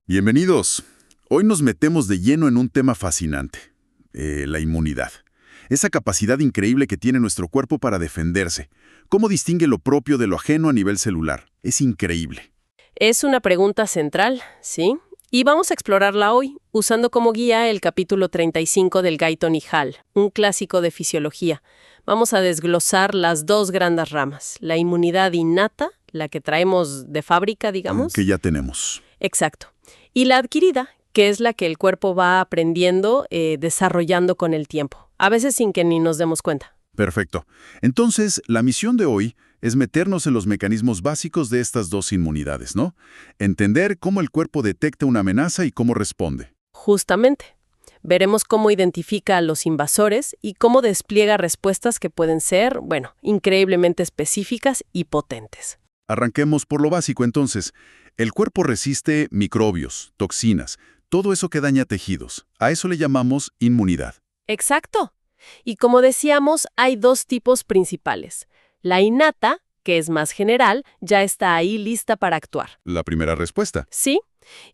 Bienvenidos. Hoy nos metemos de lleno en un tema fascinante, la inmunidad. Esa capacidad increíble que tiene nuestro cuerpo para defenderse. ¿Cómo distingue lo propio de lo ajeno a nivel celular? Es increíble. Es una pregunta central, ¿sí? Y vamos a explorarla hoy, usando como guía el capítulo 35 del Guyton y Hall, un clásico de fisiología. Vamos a desglosar las dos grandes ramas, la inmunidad innata, la que traemos de fábrica, digamos. Que ya tenemos. Exacto. Y la adquirida, que es la que el cuerpo va aprendiendo, desarrollando con el tiempo, a veces sin que ni nos demos cuenta. Perfecto. Entonces, la misión de hoy es meternos en los mecanismos básicos de estas dos inmunidades, ¿no? Entender cómo el cuerpo detecta una amenaza y cómo responde. Justamente. Veremos cómo identifica a los invasores y cómo despliega respuestas que pueden ser, increíblemente específicas y potentes. Arranquemos por lo básico entonces. El cuerpo resiste microbios, toxinas, todo eso que daña tejidos. A eso le llamamos inmunidad. Exacto. Y como decíamos, hay dos tipos principales. La innata, que es más general, ya está ahí lista para actuar. La primera respuesta. Sí.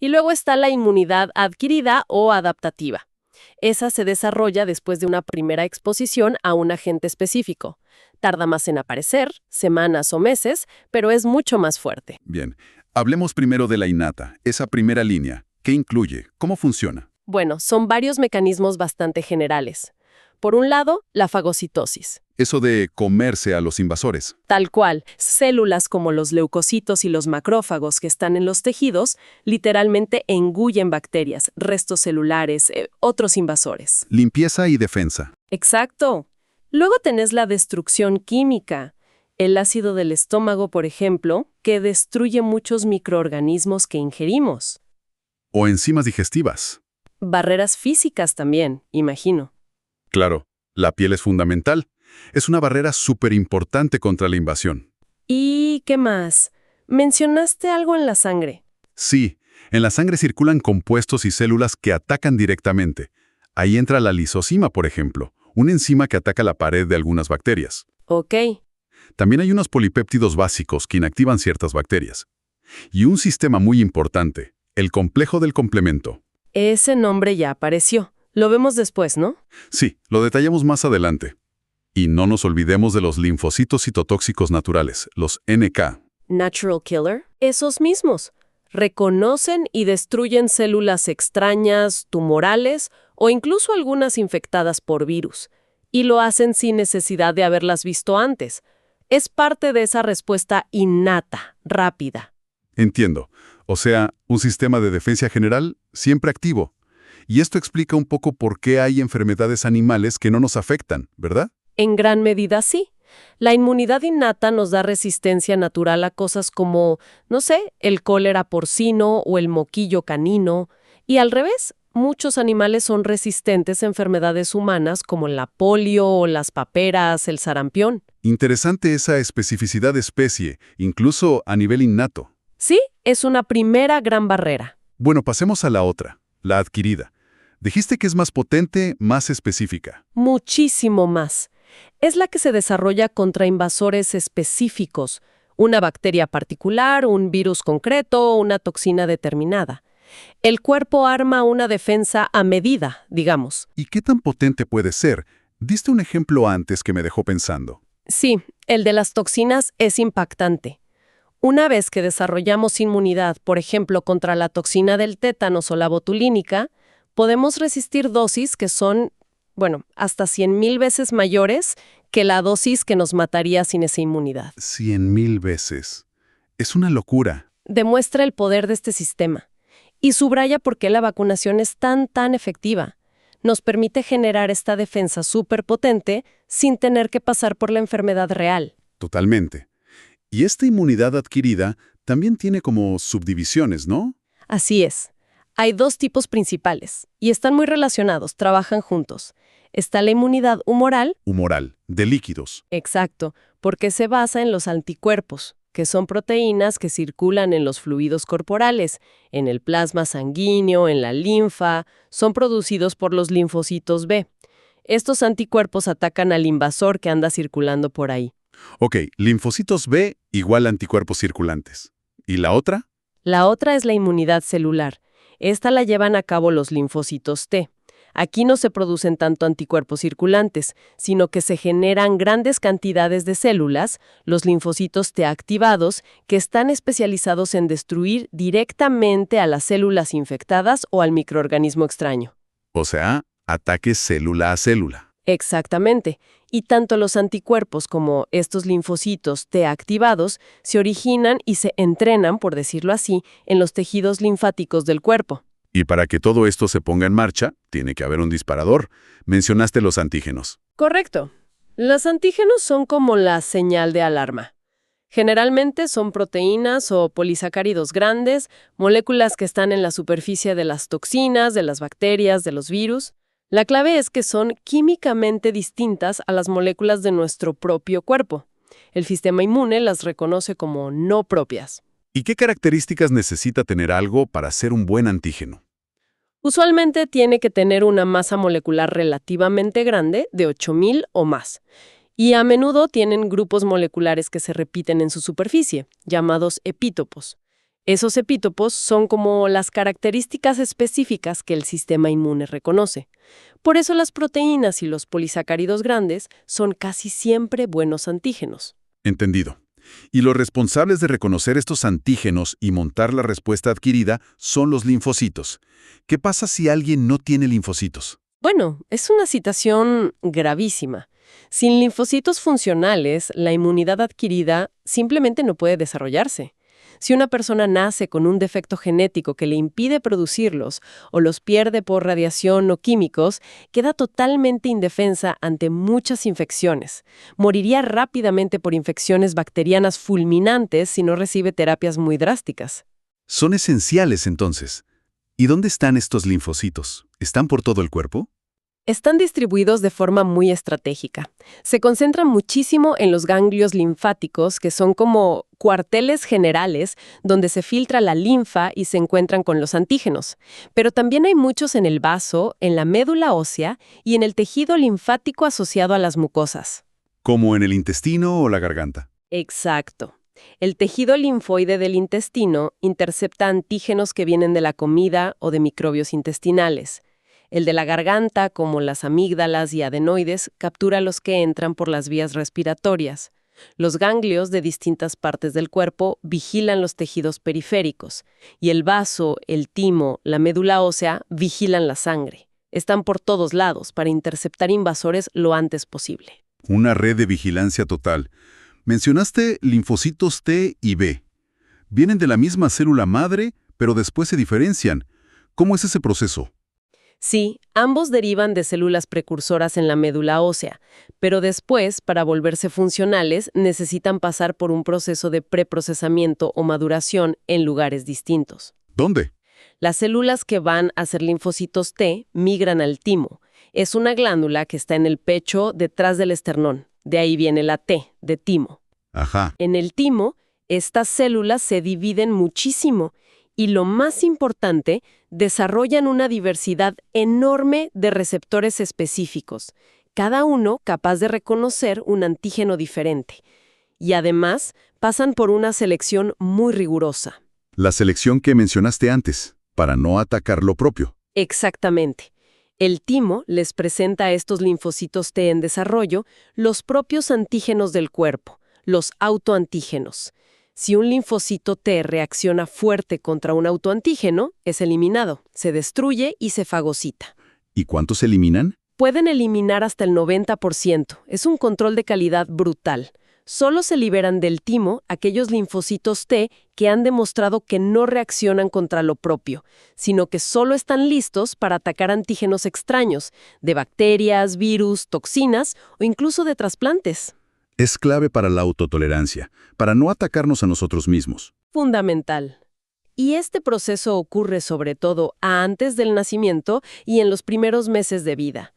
Y luego está la inmunidad adquirida o adaptativa. Esa se desarrolla después de una primera exposición a un agente específico. Tarda más en aparecer, semanas o meses, pero es mucho más fuerte. Bien. Hablemos primero de la innata, esa primera línea. ¿Qué incluye? ¿Cómo funciona? Bueno, son varios mecanismos bastante generales. Por un lado, la fagocitosis. Eso de comerse a los invasores. Tal cual, células como los leucocitos y los macrófagos que están en los tejidos literalmente engullen bacterias, restos celulares, otros invasores. Limpieza y defensa. Exacto. Luego tenés la destrucción química. El ácido del estómago, por ejemplo, que destruye muchos microorganismos que ingerimos. O enzimas digestivas. Barreras físicas también, imagino. Claro, la piel es fundamental. Es una barrera súper importante contra la invasión. ¿Y qué más? Mencionaste algo en la sangre. Sí, en la sangre circulan compuestos y células que atacan directamente. Ahí entra la lisozima, por ejemplo, una enzima que ataca la pared de algunas bacterias. Ok. También hay unos polipéptidos básicos que inactivan ciertas bacterias. Y un sistema muy importante, el complejo del complemento. Ese nombre ya apareció. Lo vemos después, ¿no? Sí, lo detallamos más adelante. Y no nos olvidemos de los linfocitos citotóxicos naturales, los NK. Natural Killer. Esos mismos. Reconocen y destruyen células extrañas, tumorales o incluso algunas infectadas por virus. Y lo hacen sin necesidad de haberlas visto antes. Es parte de esa respuesta innata, rápida. Entiendo. O sea, un sistema de defensa general siempre activo. Y esto explica un poco por qué hay enfermedades animales que no nos afectan, ¿verdad? En gran medida sí. La inmunidad innata nos da resistencia natural a cosas como, el cólera porcino o el moquillo canino. Y al revés, muchos animales son resistentes a enfermedades humanas como la polio o las paperas, el sarampión. Interesante esa especificidad de especie, incluso a nivel innato. Sí, es una primera gran barrera. Bueno, pasemos a la otra, la adquirida. Dijiste que es más potente, más específica. Muchísimo más. Es la que se desarrolla contra invasores específicos, una bacteria particular, un virus concreto, una toxina determinada. El cuerpo arma una defensa a medida, digamos. ¿Y qué tan potente puede ser? Diste un ejemplo antes que me dejó pensando. Sí, el de las toxinas es impactante. Una vez que desarrollamos inmunidad, por ejemplo, contra la toxina del tétanos o la botulínica, podemos resistir dosis que son, hasta 100,000 veces mayores que la dosis que nos mataría sin esa inmunidad. 100,000 veces. Es una locura. Demuestra el poder de este sistema. Y subraya por qué la vacunación es tan efectiva. Nos permite generar esta defensa superpotente sin tener que pasar por la enfermedad real. Totalmente. Y esta inmunidad adquirida también tiene como subdivisiones, ¿no? Así es. Hay dos tipos principales, y están muy relacionados, trabajan juntos. Está la inmunidad humoral. Humoral, de líquidos. Exacto, porque se basa en los anticuerpos, que son proteínas que circulan en los fluidos corporales, en el plasma sanguíneo, en la linfa, son producidos por los linfocitos B. Estos anticuerpos atacan al invasor que anda circulando por ahí. Ok, linfocitos B igual anticuerpos circulantes. ¿Y la otra? La otra es la inmunidad celular. Esta la llevan a cabo los linfocitos T. Aquí no se producen tanto anticuerpos circulantes, sino que se generan grandes cantidades de células, los linfocitos T activados, que están especializados en destruir directamente a las células infectadas o al microorganismo extraño. O sea, ataques célula a célula. Exactamente. Y tanto los anticuerpos como estos linfocitos T activados se originan y se entrenan, por decirlo así, en los tejidos linfáticos del cuerpo. Y para que todo esto se ponga en marcha, tiene que haber un disparador. Mencionaste los antígenos. Correcto. Los antígenos son como la señal de alarma. Generalmente son proteínas o polisacáridos grandes, moléculas que están en la superficie de las toxinas, de las bacterias, de los virus. La clave es que son químicamente distintas a las moléculas de nuestro propio cuerpo. El sistema inmune las reconoce como no propias. ¿Y qué características necesita tener algo para ser un buen antígeno? Usualmente tiene que tener una masa molecular relativamente grande, de 8000 o más. Y a menudo tienen grupos moleculares que se repiten en su superficie, llamados epítopos. Esos epítopos son como las características específicas que el sistema inmune reconoce. Por eso las proteínas y los polisacáridos grandes son casi siempre buenos antígenos. Entendido. Y los responsables de reconocer estos antígenos y montar la respuesta adquirida son los linfocitos. ¿Qué pasa si alguien no tiene linfocitos? Bueno, es una situación gravísima. Sin linfocitos funcionales, la inmunidad adquirida simplemente no puede desarrollarse. Si una persona nace con un defecto genético que le impide producirlos o los pierde por radiación o químicos, queda totalmente indefensa ante muchas infecciones. Moriría rápidamente por infecciones bacterianas fulminantes si no recibe terapias muy drásticas. Son esenciales entonces. ¿Y dónde están estos linfocitos? ¿Están por todo el cuerpo? Están distribuidos de forma muy estratégica. Se concentran muchísimo en los ganglios linfáticos, que son como cuarteles generales donde se filtra la linfa y se encuentran con los antígenos. Pero también hay muchos en el vaso, en la médula ósea y en el tejido linfático asociado a las mucosas. ¿Como en el intestino o la garganta? Exacto. El tejido linfoide del intestino intercepta antígenos que vienen de la comida o de microbios intestinales. El de la garganta, como las amígdalas y adenoides, captura los que entran por las vías respiratorias. Los ganglios de distintas partes del cuerpo vigilan los tejidos periféricos. Y el vaso, el timo, la médula ósea vigilan la sangre. Están por todos lados para interceptar invasores lo antes posible. Una red de vigilancia total. Mencionaste linfocitos T y B. Vienen de la misma célula madre, pero después se diferencian. ¿Cómo es ese proceso? Sí, ambos derivan de células precursoras en la médula ósea, pero después, para volverse funcionales, necesitan pasar por un proceso de preprocesamiento o maduración en lugares distintos. ¿Dónde? Las células que van a ser linfocitos T migran al timo. Es una glándula que está en el pecho detrás del esternón. De ahí viene la T, de timo. Ajá. En el timo, estas células se dividen muchísimo y, lo más importante, desarrollan una diversidad enorme de receptores específicos, cada uno capaz de reconocer un antígeno diferente. Y además, pasan por una selección muy rigurosa. La selección que mencionaste antes, para no atacar lo propio. Exactamente. El timo les presenta a estos linfocitos T en desarrollo los propios antígenos del cuerpo, los autoantígenos. Si un linfocito T reacciona fuerte contra un autoantígeno, es eliminado, se destruye y se fagocita. ¿Y cuántos se eliminan? Pueden eliminar hasta el 90%. Es un control de calidad brutal. Solo se liberan del timo aquellos linfocitos T que han demostrado que no reaccionan contra lo propio, sino que solo están listos para atacar antígenos extraños, de bacterias, virus, toxinas o incluso de trasplantes. Es clave para la autotolerancia, para no atacarnos a nosotros mismos. Fundamental. Y este proceso ocurre sobre todo antes del nacimiento y en los primeros meses de vida.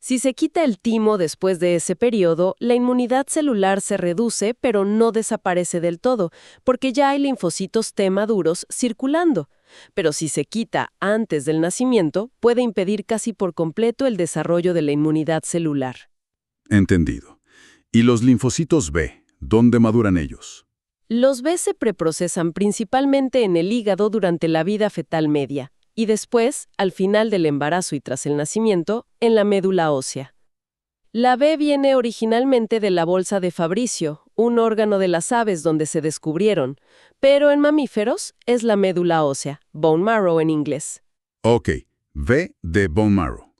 Si se quita el timo después de ese periodo, la inmunidad celular se reduce, pero no desaparece del todo, porque ya hay linfocitos T maduros circulando. Pero si se quita antes del nacimiento, puede impedir casi por completo el desarrollo de la inmunidad celular. Entendido. ¿Y los linfocitos B? ¿Dónde maduran ellos? Los B se preprocesan principalmente en el hígado durante la vida fetal media, y después, al final del embarazo y tras el nacimiento, en la médula ósea. La B viene originalmente de la bolsa de Fabricio, un órgano de las aves donde se descubrieron, pero en mamíferos es la médula ósea, bone marrow en inglés. Ok, V de bone marrow.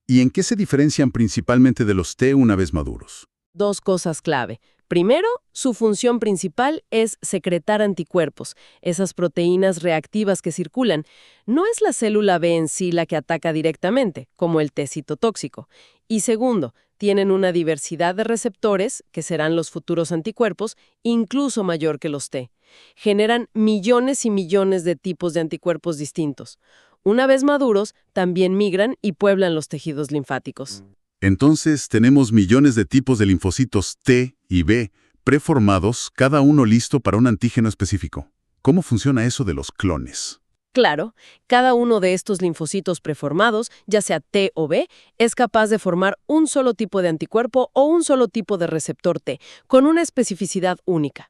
¿Y en qué se diferencian principalmente de los T una vez maduros? Dos cosas clave. Primero, su función principal es secretar anticuerpos, esas proteínas reactivas que circulan. No es la célula B en sí la que ataca directamente, como el T citotóxico. Y segundo, tienen una diversidad de receptores, que serán los futuros anticuerpos, incluso mayor que los T. Generan millones y millones de tipos de anticuerpos distintos. Una vez maduros, también migran y pueblan los tejidos linfáticos. Entonces, tenemos millones de tipos de linfocitos T y B preformados, cada uno listo para un antígeno específico. ¿Cómo funciona eso de los clones? Claro, cada uno de estos linfocitos preformados, ya sea T o B, es capaz de formar un solo tipo de anticuerpo o un solo tipo de receptor T, con una especificidad única.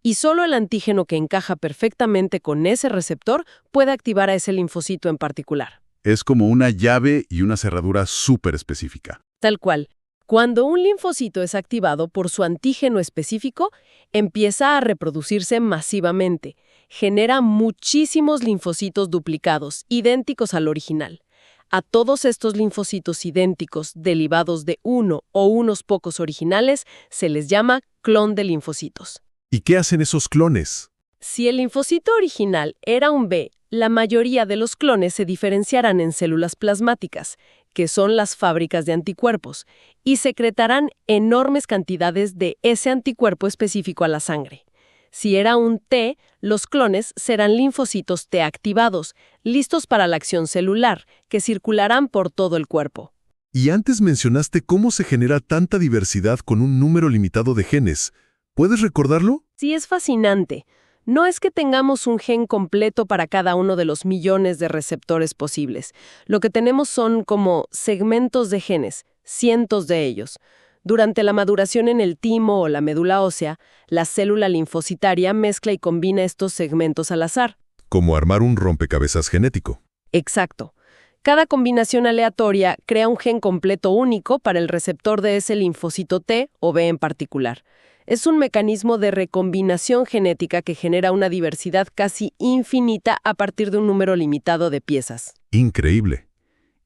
Y solo el antígeno que encaja perfectamente con ese receptor puede activar a ese linfocito en particular. Es como una llave y una cerradura súper específica. Tal cual. Cuando un linfocito es activado por su antígeno específico, empieza a reproducirse masivamente. Genera muchísimos linfocitos duplicados, idénticos al original. A todos estos linfocitos idénticos, derivados de uno o unos pocos originales, se les llama clon de linfocitos. ¿Y qué hacen esos clones? Si el linfocito original era un B, la mayoría de los clones se diferenciarán en células plasmáticas, que son las fábricas de anticuerpos, y secretarán enormes cantidades de ese anticuerpo específico a la sangre. Si era un T, los clones serán linfocitos T activados, listos para la acción celular, que circularán por todo el cuerpo. Y antes mencionaste cómo se genera tanta diversidad con un número limitado de genes. ¿Puedes recordarlo? Sí, es fascinante. No es que tengamos un gen completo para cada uno de los millones de receptores posibles. Lo que tenemos son como segmentos de genes, cientos de ellos. Durante la maduración en el timo o la médula ósea, la célula linfocitaria mezcla y combina estos segmentos al azar. Como armar un rompecabezas genético. Exacto. Cada combinación aleatoria crea un gen completo único para el receptor de ese linfocito T o B en particular. Es un mecanismo de recombinación genética que genera una diversidad casi infinita a partir de un número limitado de piezas. Increíble.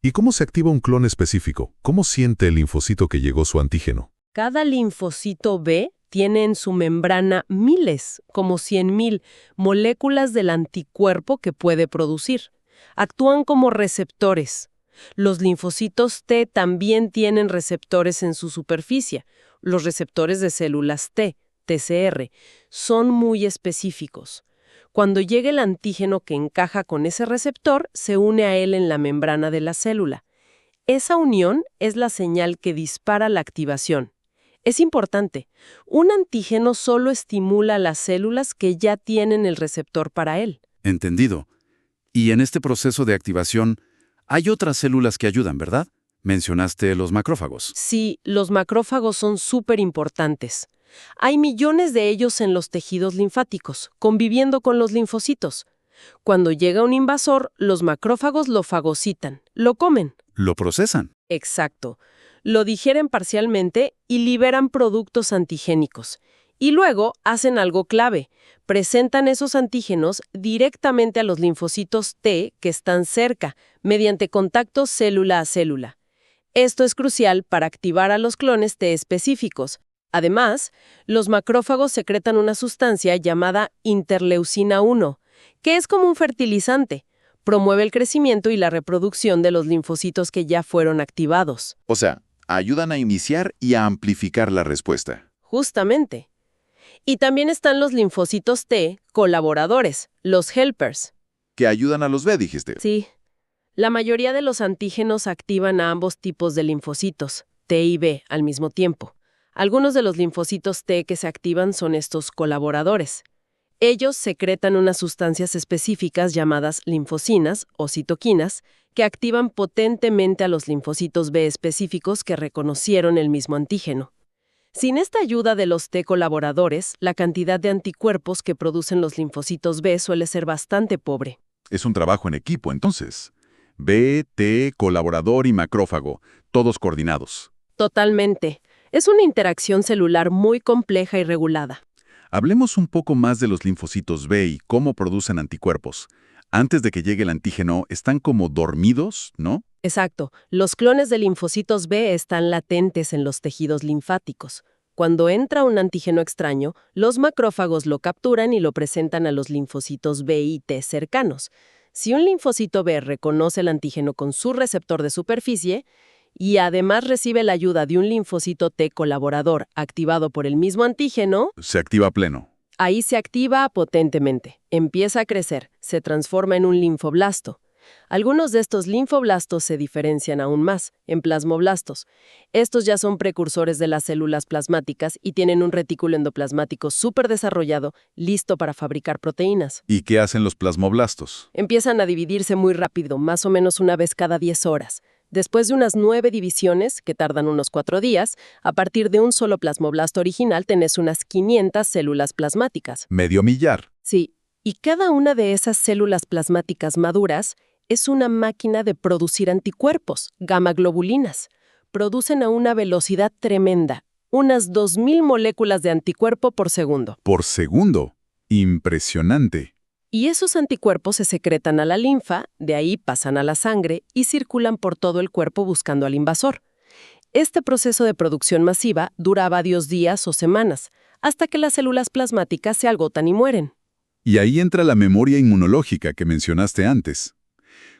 ¿Y cómo se activa un clon específico? ¿Cómo siente el linfocito que llegó su antígeno? Cada linfocito B tiene en su membrana miles, como 100,000, moléculas del anticuerpo que puede producir. Actúan como receptores. Los linfocitos T también tienen receptores en su superficie. Los receptores de células T, TCR, son muy específicos. Cuando llega el antígeno que encaja con ese receptor, se une a él en la membrana de la célula. Esa unión es la señal que dispara la activación. Es importante. Un antígeno solo estimula las células que ya tienen el receptor para él. Entendido. Y en este proceso de activación, hay otras células que ayudan, ¿verdad? Mencionaste los macrófagos. Sí, los macrófagos son súper importantes. Hay millones de ellos en los tejidos linfáticos, conviviendo con los linfocitos. Cuando llega un invasor, los macrófagos lo fagocitan, lo comen. Lo procesan. Exacto. Lo digieren parcialmente y liberan productos antigénicos. Y luego hacen algo clave. Presentan esos antígenos directamente a los linfocitos T que están cerca, mediante contacto célula a célula. Esto es crucial para activar a los clones T específicos. Además, los macrófagos secretan una sustancia llamada interleucina 1, que es como un fertilizante. Promueve el crecimiento y la reproducción de los linfocitos que ya fueron activados. O sea, ayudan a iniciar y a amplificar la respuesta. Justamente. Y también están los linfocitos T colaboradores, los helpers. Que ayudan a los B, dijiste. Sí. La mayoría de los antígenos activan a ambos tipos de linfocitos, T y B, al mismo tiempo. Algunos de los linfocitos T que se activan son estos colaboradores. Ellos secretan unas sustancias específicas llamadas linfocinas o citoquinas que activan potentemente a los linfocitos B específicos que reconocieron el mismo antígeno. Sin esta ayuda de los T colaboradores, la cantidad de anticuerpos que producen los linfocitos B suele ser bastante pobre. Es un trabajo en equipo, entonces. B, T, colaborador y macrófago, todos coordinados. Totalmente. Es una interacción celular muy compleja y regulada. Hablemos un poco más de los linfocitos B y cómo producen anticuerpos. Antes de que llegue el antígeno, están como dormidos, ¿no? Exacto. Los clones de linfocitos B están latentes en los tejidos linfáticos. Cuando entra un antígeno extraño, los macrófagos lo capturan y lo presentan a los linfocitos B y T cercanos. Si un linfocito B reconoce el antígeno con su receptor de superficie y además recibe la ayuda de un linfocito T colaborador activado por el mismo antígeno, Se activa a pleno. ahí se activa potentemente, empieza a crecer, se transforma en un linfoblasto. Algunos de estos linfoblastos se diferencian aún más, en plasmoblastos. Estos ya son precursores de las células plasmáticas y tienen un retículo endoplasmático súper desarrollado, listo para fabricar proteínas. ¿Y qué hacen los plasmoblastos? Empiezan a dividirse muy rápido, más o menos una vez cada 10 horas. Después de unas 9 divisiones, que tardan unos 4 días, a partir de un solo plasmoblasto original tenés unas 500 células plasmáticas. Medio millar. Sí, y cada una de esas células plasmáticas maduras es una máquina de producir anticuerpos, gamaglobulinas. Producen a una velocidad tremenda, unas 2000 moléculas de anticuerpo por segundo. Por segundo. Impresionante. Y esos anticuerpos se secretan a la linfa, de ahí pasan a la sangre y circulan por todo el cuerpo buscando al invasor. Este proceso de producción masiva dura varios días o semanas, hasta que las células plasmáticas se agotan y mueren. Y ahí entra la memoria inmunológica que mencionaste antes.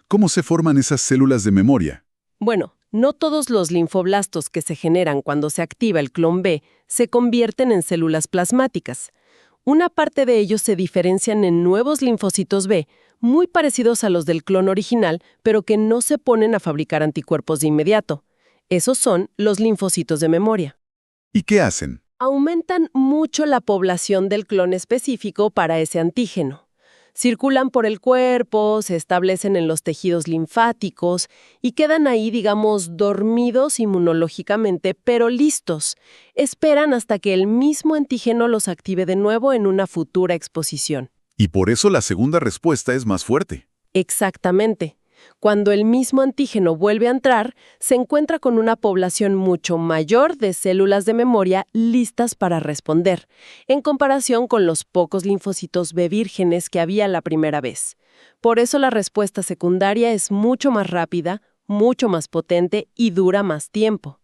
¿Cómo se forman esas células de memoria? Bueno, no todos los linfoblastos que se generan cuando se activa el clon B se convierten en células plasmáticas. Una parte de ellos se diferencian en nuevos linfocitos B, muy parecidos a los del clon original, pero que no se ponen a fabricar anticuerpos de inmediato. Esos son los linfocitos de memoria. ¿Y qué hacen? Aumentan mucho la población del clon específico para ese antígeno. Circulan por el cuerpo, se establecen en los tejidos linfáticos y quedan ahí, digamos, dormidos inmunológicamente, pero listos. Esperan hasta que el mismo antígeno los active de nuevo en una futura exposición. Y por eso la segunda respuesta es más fuerte. Exactamente. Cuando el mismo antígeno vuelve a entrar, se encuentra con una población mucho mayor de células de memoria listas para responder, en comparación con los pocos linfocitos B vírgenes que había la primera vez. Por eso la respuesta secundaria es mucho más rápida, mucho más potente y dura más tiempo.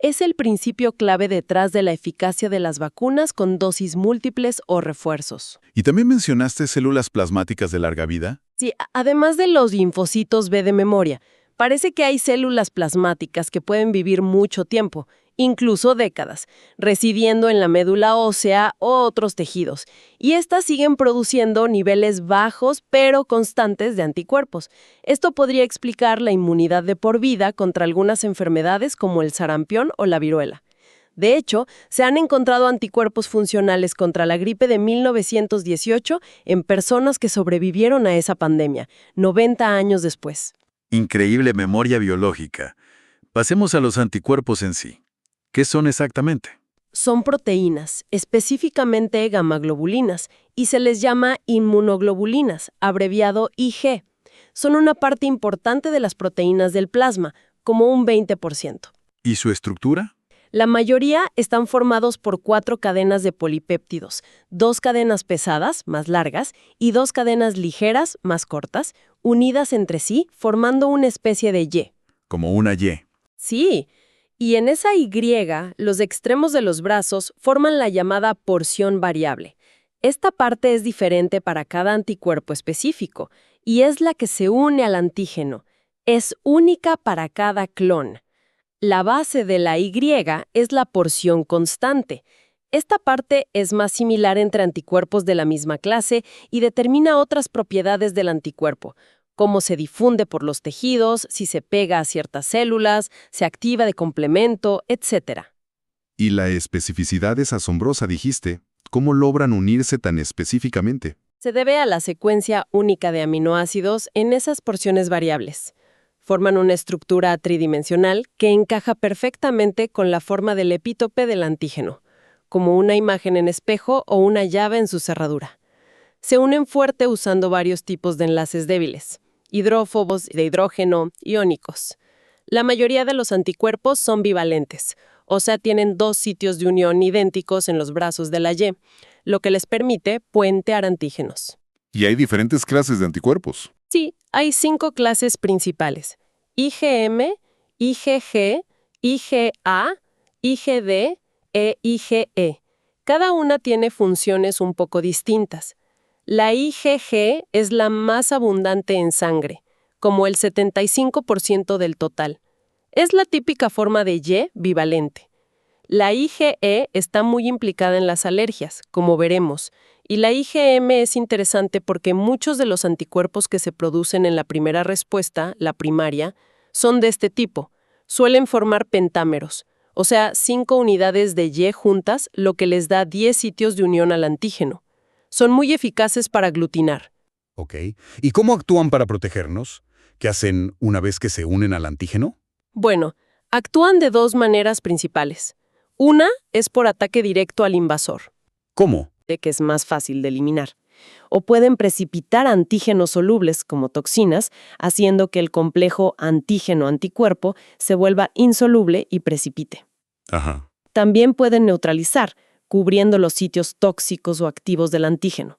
Es el principio clave detrás de la eficacia de las vacunas con dosis múltiples o refuerzos. ¿Y también mencionaste células plasmáticas de larga vida? Sí, además de los linfocitos B de memoria, parece que hay células plasmáticas que pueden vivir mucho tiempo, incluso décadas, residiendo en la médula ósea o otros tejidos, y estas siguen produciendo niveles bajos pero constantes de anticuerpos. Esto podría explicar la inmunidad de por vida contra algunas enfermedades como el sarampión o la viruela. De hecho, se han encontrado anticuerpos funcionales contra la gripe de 1918 en personas que sobrevivieron a esa pandemia, 90 años después. Increíble memoria biológica. Pasemos a los anticuerpos en sí. ¿Qué son exactamente? Son proteínas, específicamente gamaglobulinas, y se les llama inmunoglobulinas, abreviado IG. Son una parte importante de las proteínas del plasma, como un 20%. ¿Y su estructura? La mayoría están formados por 4 cadenas de polipéptidos, 2 cadenas pesadas, más largas, y 2 cadenas ligeras, más cortas, unidas entre sí, formando una especie de Y. Como una Y. Sí, y en esa Y, los extremos de los brazos forman la llamada porción variable. Esta parte es diferente para cada anticuerpo específico, y es la que se une al antígeno. Es única para cada clon. La base de la Y es la porción constante. Esta parte es más similar entre anticuerpos de la misma clase y determina otras propiedades del anticuerpo, cómo se difunde por los tejidos, si se pega a ciertas células, se activa de complemento, etc. Y la especificidad es asombrosa, dijiste. ¿Cómo logran unirse tan específicamente? Se debe a la secuencia única de aminoácidos en esas porciones variables. Forman una estructura tridimensional que encaja perfectamente con la forma del epítope del antígeno, como una imagen en espejo o una llave en su cerradura. Se unen fuerte usando varios tipos de enlaces débiles, hidrófobos, de hidrógeno, iónicos. La mayoría de los anticuerpos son bivalentes, o sea, tienen dos sitios de unión idénticos en los brazos de la Y, lo que les permite puentear antígenos. Y hay diferentes clases de anticuerpos. Sí, hay 5 clases principales: IgM, IgG, IgA, IgD e IgE. Cada una tiene funciones un poco distintas. La IgG es la más abundante en sangre, como el 75% del total. Es la típica forma de Y bivalente. La IgE está muy implicada en las alergias, como veremos, y la IgM es interesante porque muchos de los anticuerpos que se producen en la primera respuesta, la primaria, son de este tipo. Suelen formar pentámeros, o sea, 5 unidades de Y juntas, lo que les da 10 sitios de unión al antígeno. Son muy eficaces para aglutinar. Ok. ¿Y cómo actúan para protegernos? ¿Qué hacen una vez que se unen al antígeno? Bueno, actúan de 2 maneras principales. Una es por ataque directo al invasor, ¿Cómo? que es más fácil de eliminar. O pueden precipitar antígenos solubles, como toxinas, haciendo que el complejo antígeno-anticuerpo se vuelva insoluble y precipite. Ajá. También pueden neutralizar, cubriendo los sitios tóxicos o activos del antígeno.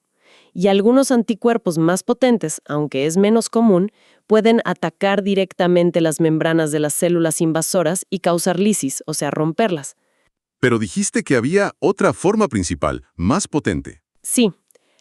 Y algunos anticuerpos más potentes, aunque es menos común, pueden atacar directamente las membranas de las células invasoras y causar lisis, o sea, romperlas. Pero dijiste que había otra forma principal, más potente. Sí,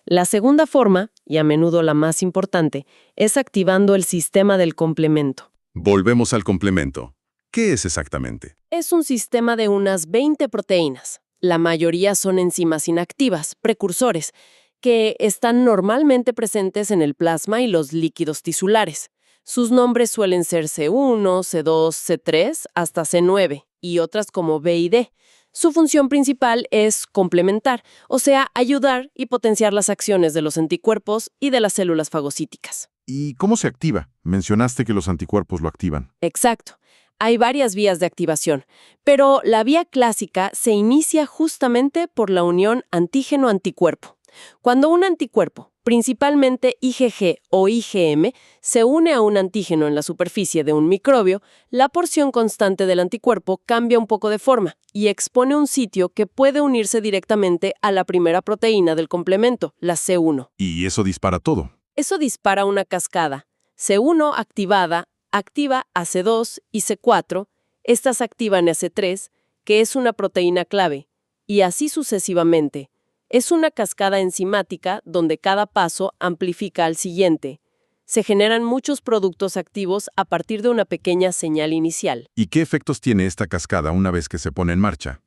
la segunda forma, y a menudo la más importante, es activando el sistema del complemento. Volvemos al complemento. ¿Qué es exactamente? Es un sistema de unas 20 proteínas. La mayoría son enzimas inactivas, precursores, que están normalmente presentes en el plasma y los líquidos tisulares. Sus nombres suelen ser C1, C2, C3, hasta C9, y otras como B y D. Su función principal es complementar, o sea, ayudar y potenciar las acciones de los anticuerpos y de las células fagocíticas. ¿Y cómo se activa? Mencionaste que los anticuerpos lo activan. Exacto. Hay varias vías de activación, pero la vía clásica se inicia justamente por la unión antígeno-anticuerpo. Cuando un anticuerpo, principalmente IgG o IgM, se une a un antígeno en la superficie de un microbio, la porción constante del anticuerpo cambia un poco de forma y expone un sitio que puede unirse directamente a la primera proteína del complemento, la C1. Y eso dispara todo. Eso dispara una cascada. C1 activada activa a C2 y C4, estas activan a C3, que es una proteína clave, y así sucesivamente. Es una cascada enzimática donde cada paso amplifica al siguiente. Se generan muchos productos activos a partir de una pequeña señal inicial. ¿Y qué efectos tiene esta cascada una vez que se pone en marcha?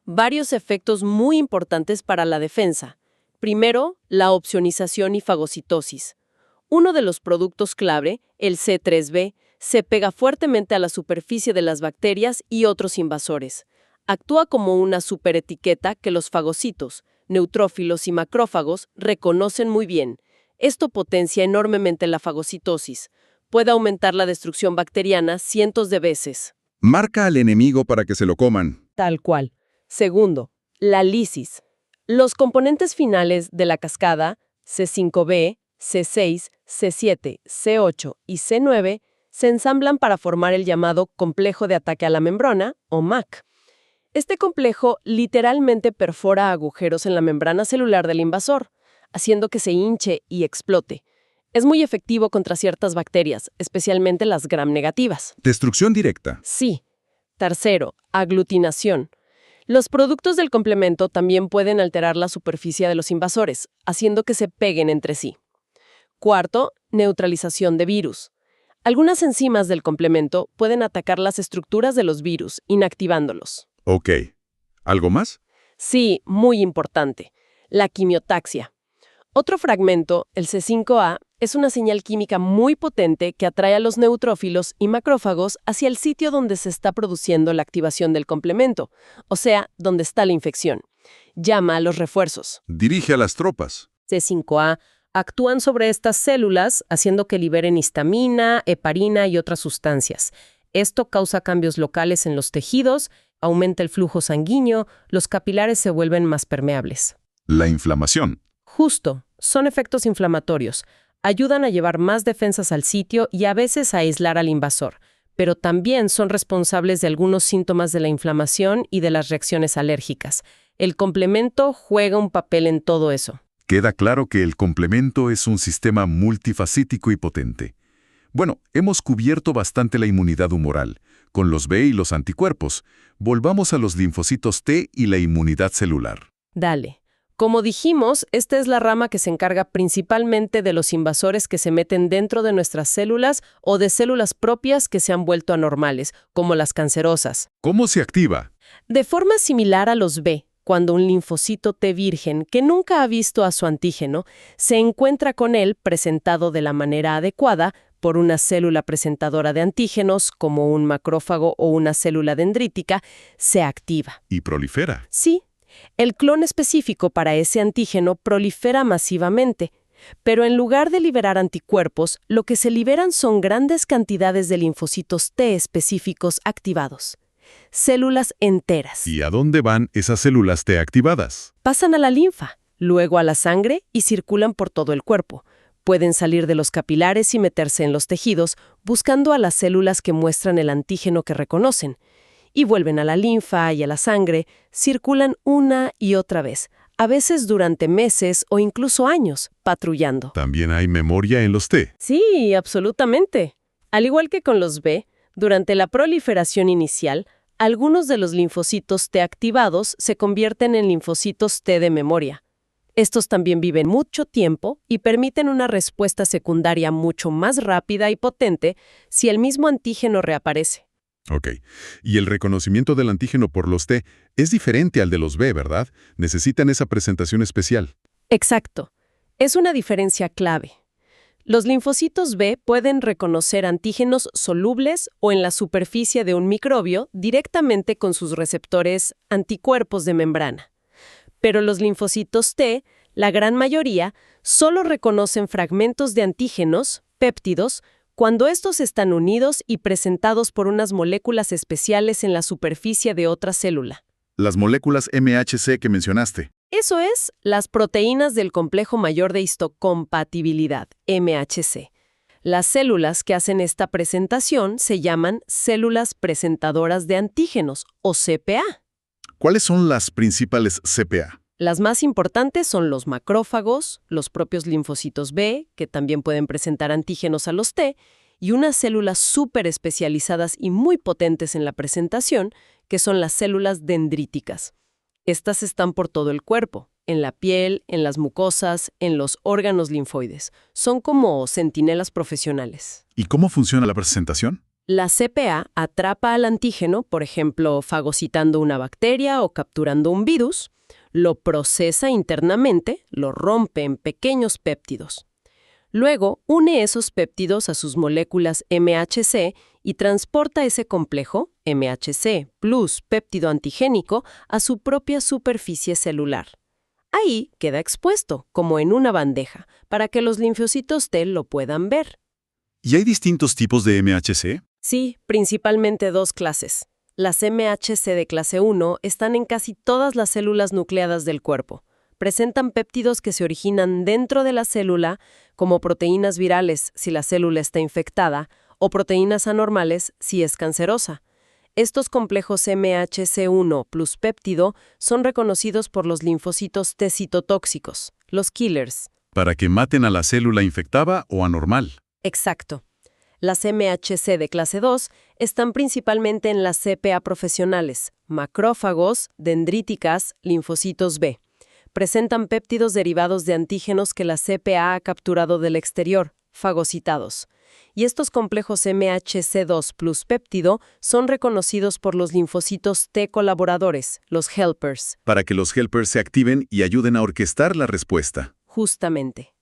Varios efectos muy importantes para la defensa. Primero, la opsonización y fagocitosis. Uno de los productos clave, el C3b, se pega fuertemente a la superficie de las bacterias y otros invasores. Actúa como una superetiqueta que los fagocitos, neutrófilos y macrófagos reconocen muy bien. Esto potencia enormemente la fagocitosis. Puede aumentar la destrucción bacteriana cientos de veces. Marca al enemigo para que se lo coman. Tal cual. Segundo, la lisis. Los componentes finales de la cascada, C5b, C6, C7, C8 y C9, se ensamblan para formar el llamado complejo de ataque a la membrana, o MAC. Este complejo literalmente perfora agujeros en la membrana celular del invasor, haciendo que se hinche y explote. Es muy efectivo contra ciertas bacterias, especialmente las gram-negativas. Destrucción directa. Sí. Tercero, aglutinación. Los productos del complemento también pueden alterar la superficie de los invasores, haciendo que se peguen entre sí. Cuarto, neutralización de virus. Algunas enzimas del complemento pueden atacar las estructuras de los virus, inactivándolos. Ok. ¿Algo más? Sí, muy importante. La quimiotaxia. Otro fragmento, el C5a, es una señal química muy potente que atrae a los neutrófilos y macrófagos hacia el sitio donde se está produciendo la activación del complemento, o sea, donde está la infección. Llama a los refuerzos. Dirige a las tropas. C5a actúan sobre estas células haciendo que liberen histamina, heparina y otras sustancias. Esto causa cambios locales en los tejidos, aumenta el flujo sanguíneo, los capilares se vuelven más permeables. La inflamación. Justo, son efectos inflamatorios. Ayudan a llevar más defensas al sitio y a veces a aislar al invasor, pero también son responsables de algunos síntomas de la inflamación y de las reacciones alérgicas. El complemento juega un papel en todo eso. Queda claro que el complemento es un sistema multifacético y potente. Bueno, hemos cubierto bastante la inmunidad humoral, con los B y los anticuerpos. Volvamos a los linfocitos T y la inmunidad celular. Dale. Como dijimos, esta es la rama que se encarga principalmente de los invasores que se meten dentro de nuestras células o de células propias que se han vuelto anormales, como las cancerosas. ¿Cómo se activa? De forma similar a los B, cuando un linfocito T virgen que nunca ha visto a su antígeno se encuentra con él presentado de la manera adecuada por una célula presentadora de antígenos, como un macrófago o una célula dendrítica, se activa. Y prolifera. Sí. El clon específico para ese antígeno prolifera masivamente, pero en lugar de liberar anticuerpos, lo que se liberan son grandes cantidades de linfocitos T específicos activados. Células enteras. ¿Y a dónde van esas células T activadas? Pasan a la linfa, luego a la sangre y circulan por todo el cuerpo. Pueden salir de los capilares y meterse en los tejidos, buscando a las células que muestran el antígeno que reconocen. Y vuelven a la linfa y a la sangre, circulan una y otra vez, a veces durante meses o incluso años, patrullando. También hay memoria en los T. Sí, absolutamente. Al igual que con los B, durante la proliferación inicial, algunos de los linfocitos T activados se convierten en linfocitos T de memoria. Estos también viven mucho tiempo y permiten una respuesta secundaria mucho más rápida y potente si el mismo antígeno reaparece. Ok. Y el reconocimiento del antígeno por los T es diferente al de los B, ¿verdad? Necesitan esa presentación especial. Exacto. Es una diferencia clave. Los linfocitos B pueden reconocer antígenos solubles o en la superficie de un microbio directamente con sus receptores anticuerpos de membrana. Pero los linfocitos T, la gran mayoría, solo reconocen fragmentos de antígenos, péptidos, cuando estos están unidos y presentados por unas moléculas especiales en la superficie de otra célula. Las moléculas MHC que mencionaste. Eso es, las proteínas del complejo mayor de histocompatibilidad, MHC. Las células que hacen esta presentación se llaman células presentadoras de antígenos, o CPA. ¿Cuáles son las principales CPA? Las más importantes son los macrófagos, los propios linfocitos B, que también pueden presentar antígenos a los T, y unas células súper especializadas y muy potentes en la presentación, que son las células dendríticas. Estas están por todo el cuerpo, en la piel, en las mucosas, en los órganos linfoides. Son como centinelas profesionales. ¿Y cómo funciona la presentación? La CPA atrapa al antígeno, por ejemplo, fagocitando una bacteria o capturando un virus, lo procesa internamente, lo rompe en pequeños péptidos. Luego, une esos péptidos a sus moléculas MHC y transporta ese complejo, MHC plus péptido antigénico, a su propia superficie celular. Ahí queda expuesto, como en una bandeja, para que los linfocitos T lo puedan ver. ¿Y hay distintos tipos de MHC? Sí, principalmente dos clases. Las MHC de clase 1 están en casi todas las células nucleadas del cuerpo. Presentan péptidos que se originan dentro de la célula, como proteínas virales si la célula está infectada, o proteínas anormales si es cancerosa. Estos complejos MHC1 plus péptido son reconocidos por los linfocitos T citotóxicos, los killers. Para que maten a la célula infectada o anormal. Exacto. Las MHC de clase 2 están principalmente en las CPA profesionales, macrófagos, dendríticas, linfocitos B. Presentan péptidos derivados de antígenos que la CPA ha capturado del exterior, fagocitados. Y estos complejos MHC2 plus péptido son reconocidos por los linfocitos T colaboradores, los helpers. Para que los helpers se activen y ayuden a orquestar la respuesta. Justamente.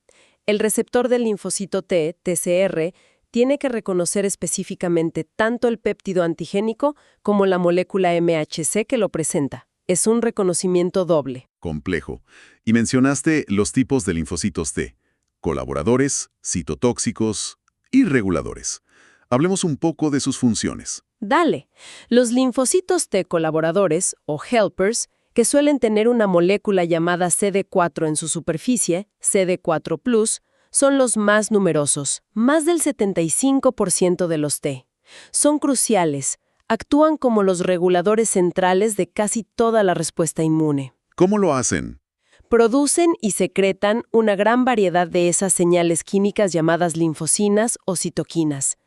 El receptor del linfocito T, TCR, tiene que reconocer específicamente tanto el péptido antigénico como la molécula MHC que lo presenta. Es un reconocimiento doble. Complejo. Y mencionaste los tipos de linfocitos T. Colaboradores, citotóxicos y reguladores. Hablemos un poco de sus funciones. Dale. Los linfocitos T colaboradores, o helpers, que suelen tener una molécula llamada CD4 en su superficie, CD4+, son los más numerosos, más del 75% de los T. Son cruciales, actúan como los reguladores centrales de casi toda la respuesta inmune. ¿Cómo lo hacen? Producen y secretan una gran variedad de esas señales químicas llamadas linfocinas o citoquinas.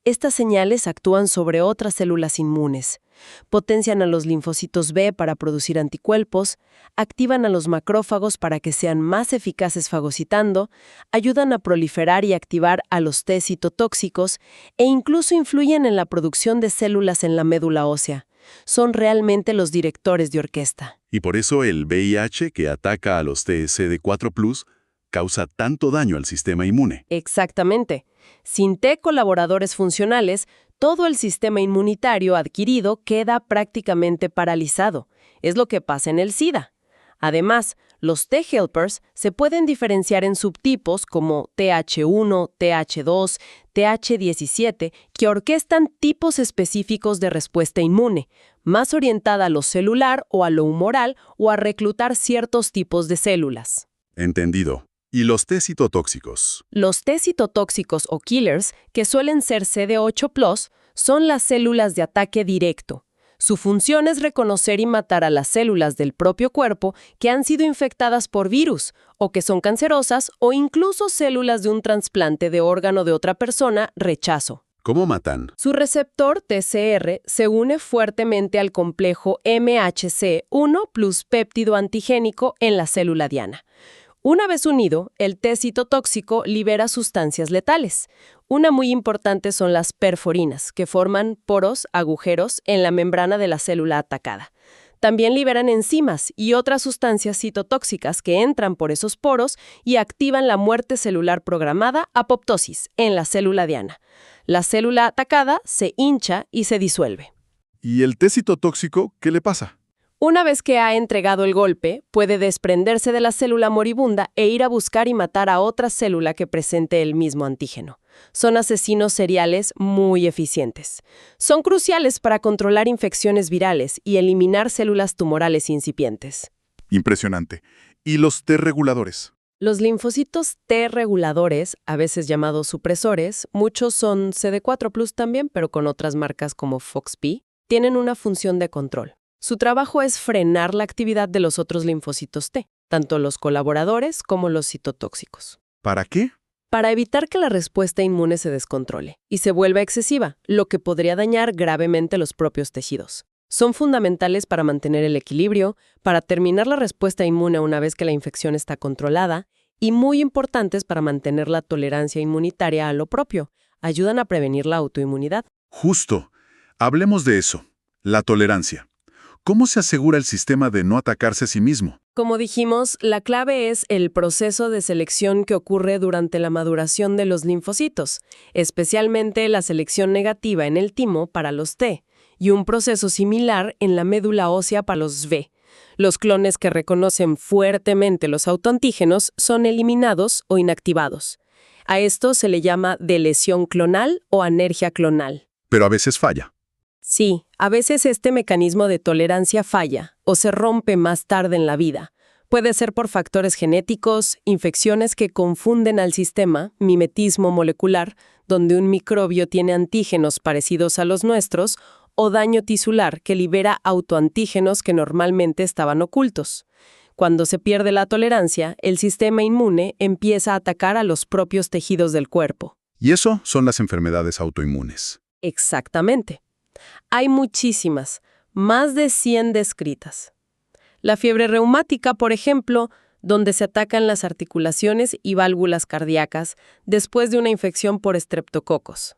Estas señales actúan sobre otras células inmunes. Potencian a los linfocitos B para producir anticuerpos, activan a los macrófagos para que sean más eficaces fagocitando, ayudan a proliferar y activar a los T citotóxicos e incluso influyen en la producción de células en la médula ósea. Son realmente los directores de orquesta. Y por eso el VIH, que ataca a los TCD4+, causa tanto daño al sistema inmune. Exactamente. Sin T colaboradores funcionales, todo el sistema inmunitario adquirido queda prácticamente paralizado. Es lo que pasa en el SIDA. Además, los T-helpers se pueden diferenciar en subtipos como TH1, TH2, TH17, que orquestan tipos específicos de respuesta inmune, más orientada a lo celular o a lo humoral o a reclutar ciertos tipos de células. Entendido. ¿Y los T citotóxicos? Los T citotóxicos o killers, que suelen ser CD8+, son las células de ataque directo. Su función es reconocer y matar a las células del propio cuerpo que han sido infectadas por virus, o que son cancerosas, o incluso células de un trasplante de órgano de otra persona, rechazo. ¿Cómo matan? Su receptor TCR se une fuertemente al complejo MHC1 plus péptido antigénico en la célula diana. Una vez unido, el T citotóxico libera sustancias letales. Una muy importante son las perforinas, que forman poros, agujeros, en la membrana de la célula atacada. También liberan enzimas y otras sustancias citotóxicas que entran por esos poros y activan la muerte celular programada, apoptosis, en la célula diana. La célula atacada se hincha y se disuelve. ¿Y el T citotóxico qué le pasa? Una vez que ha entregado el golpe, puede desprenderse de la célula moribunda e ir a buscar y matar a otra célula que presente el mismo antígeno. Son asesinos seriales muy eficientes. Son cruciales para controlar infecciones virales y eliminar células tumorales incipientes. Impresionante. ¿Y los T reguladores? Los linfocitos T reguladores, a veces llamados supresores, muchos son CD4+ también, pero con otras marcas como FOXP, tienen una función de control. Su trabajo es frenar la actividad de los otros linfocitos T, tanto los colaboradores como los citotóxicos. ¿Para qué? Para evitar que la respuesta inmune se descontrole y se vuelva excesiva, lo que podría dañar gravemente los propios tejidos. Son fundamentales para mantener el equilibrio, para terminar la respuesta inmune una vez que la infección está controlada, y muy importantes para mantener la tolerancia inmunitaria a lo propio. Ayudan a prevenir la autoinmunidad. Justo. Hablemos de eso. La tolerancia. ¿Cómo se asegura el sistema de no atacarse a sí mismo? Como dijimos, la clave es el proceso de selección que ocurre durante la maduración de los linfocitos, especialmente la selección negativa en el timo para los T, y un proceso similar en la médula ósea para los V. Los clones que reconocen fuertemente los autoantígenos son eliminados o inactivados. A esto se le llama delesión clonal o anergia clonal. Pero a veces falla. Sí, a veces este mecanismo de tolerancia falla o se rompe más tarde en la vida. Puede ser por factores genéticos, infecciones que confunden al sistema, mimetismo molecular, donde un microbio tiene antígenos parecidos a los nuestros, o daño tisular que libera autoantígenos que normalmente estaban ocultos. Cuando se pierde la tolerancia, el sistema inmune empieza a atacar a los propios tejidos del cuerpo. Y eso son las enfermedades autoinmunes. Exactamente. Hay muchísimas, más de 100 descritas. La fiebre reumática, por ejemplo, donde se atacan las articulaciones y válvulas cardíacas después de una infección por estreptococos.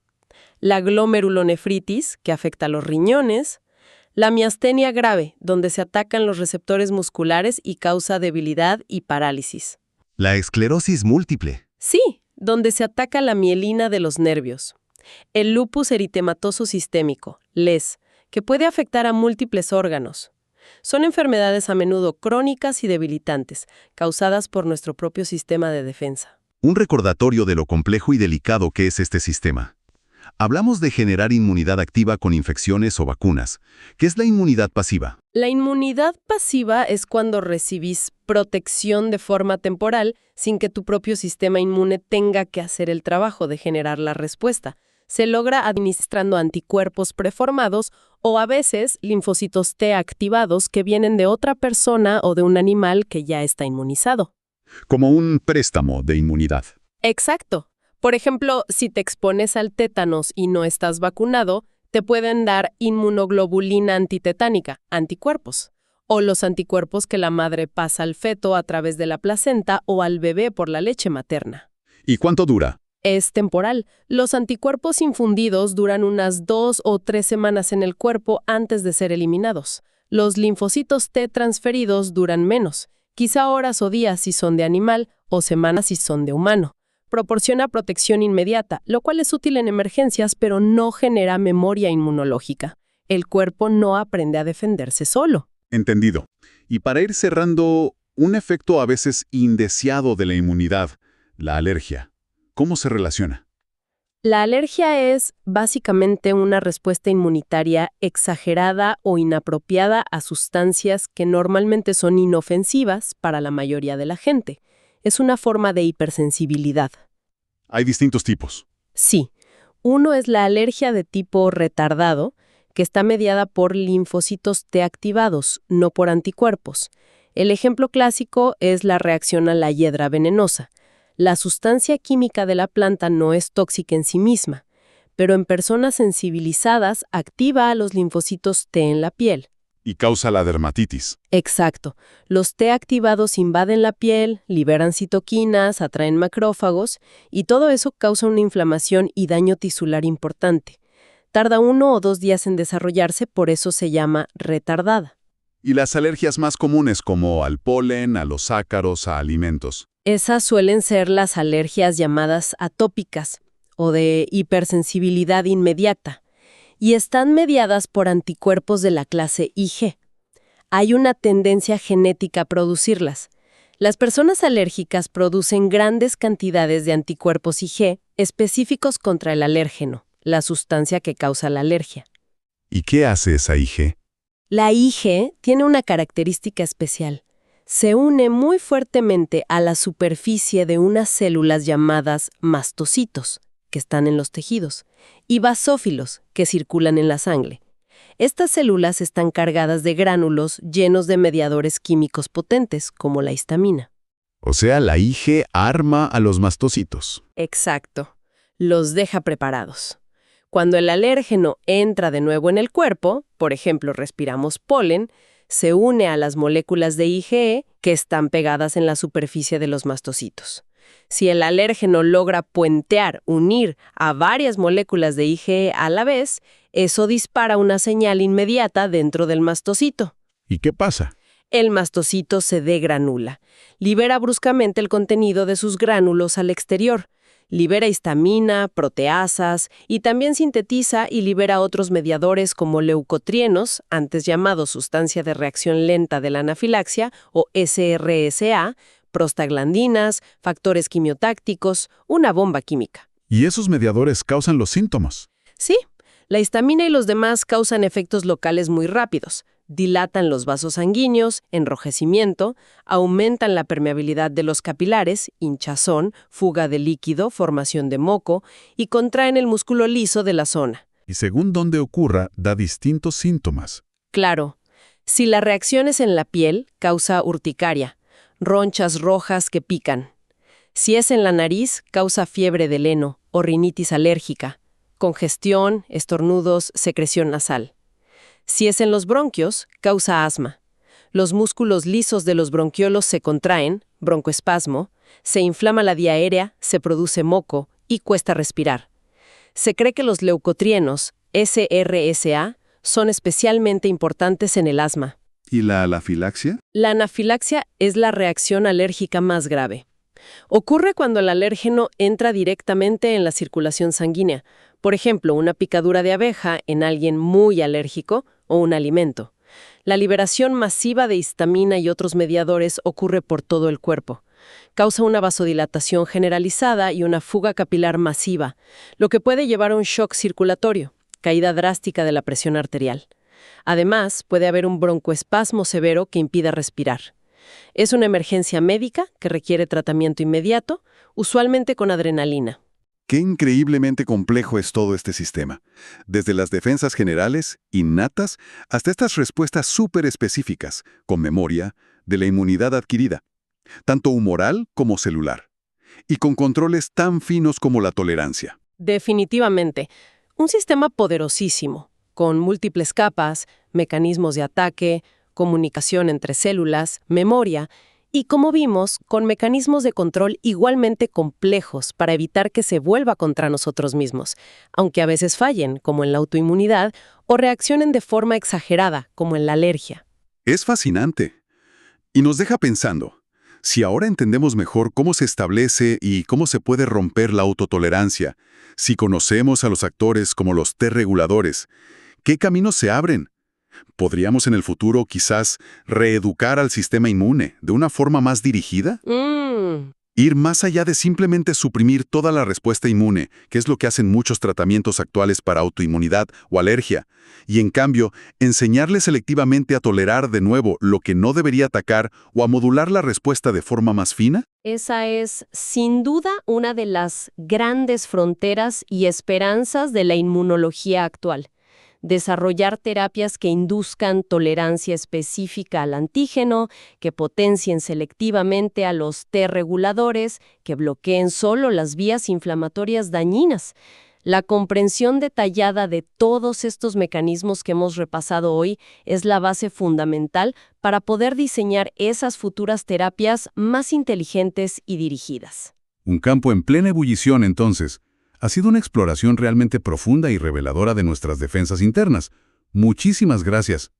La glomerulonefritis, que afecta a los riñones. La miastenia grave, donde se atacan los receptores musculares y causa debilidad y parálisis. La esclerosis múltiple. Sí, donde se ataca la mielina de los nervios. El lupus eritematoso sistémico, LES, que puede afectar a múltiples órganos. Son enfermedades a menudo crónicas y debilitantes, causadas por nuestro propio sistema de defensa. Un recordatorio de lo complejo y delicado que es este sistema. Hablamos de generar inmunidad activa con infecciones o vacunas. ¿Qué es la inmunidad pasiva? La inmunidad pasiva es cuando recibís protección de forma temporal sin que tu propio sistema inmune tenga que hacer el trabajo de generar la respuesta. Se logra administrando anticuerpos preformados o a veces linfocitos T activados que vienen de otra persona o de un animal que ya está inmunizado. Como un préstamo de inmunidad. Exacto. Por ejemplo, si te expones al tétanos y no estás vacunado, te pueden dar inmunoglobulina antitetánica, anticuerpos, o los anticuerpos que la madre pasa al feto a través de la placenta o al bebé por la leche materna. ¿Y cuánto dura? Es temporal. Los anticuerpos infundidos duran unas 2 o 3 semanas en el cuerpo antes de ser eliminados. Los linfocitos T transferidos duran menos, quizá horas o días si son de animal o semanas si son de humano. Proporciona protección inmediata, lo cual es útil en emergencias, pero no genera memoria inmunológica. El cuerpo no aprende a defenderse solo. Entendido. Y para ir cerrando, un efecto a veces indeseado de la inmunidad, la alergia. ¿Cómo se relaciona? La alergia es básicamente una respuesta inmunitaria exagerada o inapropiada a sustancias que normalmente son inofensivas para la mayoría de la gente. Es una forma de hipersensibilidad. Hay distintos tipos. Sí. Uno es la alergia de tipo retardado, que está mediada por linfocitos T activados, no por anticuerpos. El ejemplo clásico es la reacción a la hiedra venenosa. La sustancia química de la planta no es tóxica en sí misma, pero en personas sensibilizadas activa a los linfocitos T en la piel. Y causa la dermatitis. Exacto. Los T activados invaden la piel, liberan citoquinas, atraen macrófagos, y todo eso causa una inflamación y daño tisular importante. Tarda 1 o 2 días en desarrollarse, por eso se llama retardada. Y las alergias más comunes como al polen, a los ácaros, a alimentos. Esas suelen ser las alergias llamadas atópicas o de hipersensibilidad inmediata y están mediadas por anticuerpos de la clase Ig. Hay una tendencia genética a producirlas. Las personas alérgicas producen grandes cantidades de anticuerpos Ig específicos contra el alérgeno, la sustancia que causa la alergia. ¿Y qué hace esa Ig? La Ig tiene una característica especial. Se une muy fuertemente a la superficie de unas células llamadas mastocitos, que están en los tejidos, y basófilos, que circulan en la sangre. Estas células están cargadas de gránulos llenos de mediadores químicos potentes, como la histamina. O sea, la Ig arma a los mastocitos. Exacto. Los deja preparados. Cuando el alérgeno entra de nuevo en el cuerpo, por ejemplo, respiramos polen, se une a las moléculas de Ig que están pegadas en la superficie de los mastocitos. Si el alérgeno logra unir a varias moléculas de Ig a la vez, eso dispara una señal inmediata dentro del mastocito. ¿Y qué pasa? El mastocito se degranula. Libera bruscamente el contenido de sus gránulos al exterior. Libera histamina, proteasas y también sintetiza y libera otros mediadores como leucotrienos, antes llamados sustancia de reacción lenta de la anafilaxia o SRSA, prostaglandinas, factores quimiotácticos, una bomba química. ¿Y esos mediadores causan los síntomas? Sí, la histamina y los demás causan efectos locales muy rápidos. Dilatan los vasos sanguíneos, enrojecimiento, aumentan la permeabilidad de los capilares, hinchazón, fuga de líquido, formación de moco y contraen el músculo liso de la zona. Y según dónde ocurra, da distintos síntomas. Claro, si la reacción es en la piel, causa urticaria, ronchas rojas que pican. Si es en la nariz, causa fiebre del heno o rinitis alérgica, congestión, estornudos, secreción nasal. Si es en los bronquios, causa asma. Los músculos lisos de los bronquiolos se contraen, broncoespasmo, se inflama la vía aérea, se produce moco y cuesta respirar. Se cree que los leucotrienos, SRSA, son especialmente importantes en el asma. ¿Y la anafilaxia? La anafilaxia es la reacción alérgica más grave. Ocurre cuando el alérgeno entra directamente en la circulación sanguínea, por ejemplo, una picadura de abeja en alguien muy alérgico o un alimento. La liberación masiva de histamina y otros mediadores ocurre por todo el cuerpo. Causa una vasodilatación generalizada y una fuga capilar masiva, lo que puede llevar a un shock circulatorio, caída drástica de la presión arterial. Además, puede haber un broncoespasmo severo que impida respirar. Es una emergencia médica que requiere tratamiento inmediato, usualmente con adrenalina. Qué increíblemente complejo es todo este sistema. Desde las defensas generales, innatas, hasta estas respuestas súper específicas, con memoria, de la inmunidad adquirida, tanto humoral como celular, y con controles tan finos como la tolerancia. Definitivamente, un sistema poderosísimo, con múltiples capas, mecanismos de ataque, comunicación entre células, memoria, y como vimos, con mecanismos de control igualmente complejos para evitar que se vuelva contra nosotros mismos, aunque a veces fallen, como en la autoinmunidad, o reaccionen de forma exagerada, como en la alergia. Es fascinante. Y nos deja pensando, si ahora entendemos mejor cómo se establece y cómo se puede romper la autotolerancia, si conocemos a los actores como los T-reguladores, ¿qué caminos se abren? ¿Podríamos en el futuro quizás reeducar al sistema inmune de una forma más dirigida? Ir más allá de simplemente suprimir toda la respuesta inmune, que es lo que hacen muchos tratamientos actuales para autoinmunidad o alergia, y en cambio, enseñarle selectivamente a tolerar de nuevo lo que no debería atacar o a modular la respuesta de forma más fina? Esa es, sin duda, una de las grandes fronteras y esperanzas de la inmunología actual. Desarrollar terapias que induzcan tolerancia específica al antígeno, que potencien selectivamente a los T-reguladores, que bloqueen solo las vías inflamatorias dañinas. La comprensión detallada de todos estos mecanismos que hemos repasado hoy es la base fundamental para poder diseñar esas futuras terapias más inteligentes y dirigidas. Un campo en plena ebullición, entonces. Ha sido una exploración realmente profunda y reveladora de nuestras defensas internas. Muchísimas gracias.